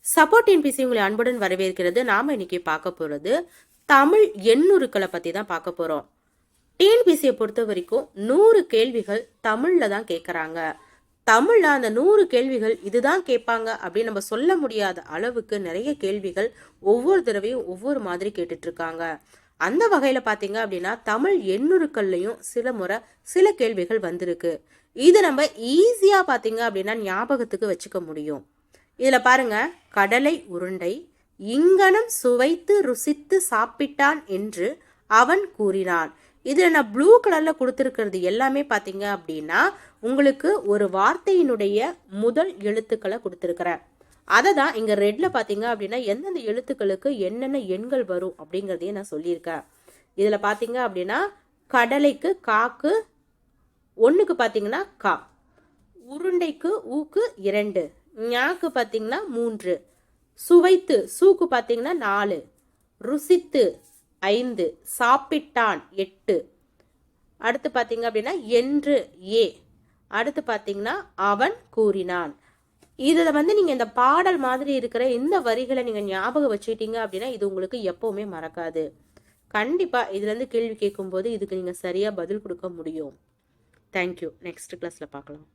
Support NBC உங்களை அன்புடன் வரவேற்கிறது. நாம இன்னைக்கு பார்க்க போறது தமிழ் எண்ணுருக்களை பத்தி தான் பார்க்க போறோம். டிஎன்பிசியை பொறுத்த வரைக்கும் 100 கேள்விகள் தமிழ்ல தான் கேட்கறாங்க. தமிழ்ல அந்த 100 கேள்விகள் இதுதான் கேட்பாங்க அப்படின்னு நம்ம சொல்ல முடியாத அளவுக்கு நிறைய கேள்விகள் ஒவ்வொரு தடவையும் ஒவ்வொரு மாதிரி கேட்டுட்டு இருக்காங்க. அந்த வகையில பாத்தீங்க அப்படின்னா தமிழ் எண்ணுருக்கள்லையும் சில முறை சில கேள்விகள் வந்திருக்கு. இது நம்ம ஈஸியா பாத்தீங்க அப்படின்னா ஞாபகத்துக்கு வச்சுக்க முடியும். இதுல பாருங்க, கடலை உருண்டை இங்கனம் சுவைத்து ருசித்து சாப்பிட்டான் என்று அவன் கூறினான். இதுல நான் ப்ளூ கலர்ல கொடுத்துருக்கிறது எல்லாமே பாத்தீங்க அப்படின்னா உங்களுக்கு ஒரு வார்த்தையினுடைய முதல் எழுத்துக்களை கொடுத்துருக்கிறேன். அதை தான் இங்க ரெட்ல பாத்தீங்க அப்படின்னா எந்தெந்த எழுத்துக்களுக்கு என்னென்ன எண்கள் வரும் அப்படிங்கிறதையும் நான் சொல்லியிருக்கேன். இதுல பாத்தீங்க அப்படின்னா கடலைக்கு காக்கு 1க்கு பாத்தீங்கன்னா கா, உருண்டைக்கு ஊக்கு 2, ஞாக்கு பார்த்தீங்கன்னா 3, சுவைத்து சூக்கு பார்த்தீங்கன்னா 4, ருசித்து 5, சாப்பிட்டான் 8, அடுத்து பார்த்தீங்க அப்படின்னா என்று ஏ, அடுத்து பார்த்தீங்கன்னா அவன் கூறினான். இதில் நீங்கள் இந்த பாடல் மாதிரி இருக்கிற இந்த வரிகளை நீங்கள் ஞாபகம் வச்சுக்கிட்டீங்க அப்படின்னா இது உங்களுக்கு எப்போவுமே மறக்காது. கண்டிப்பாக இதுலேருந்து கேள்வி கேட்கும்போது இதுக்கு நீங்கள் சரியாக பதில் கொடுக்க முடியும். தேங்க்யூ. நெக்ஸ்ட் கிளாஸில் பார்க்கலாம்.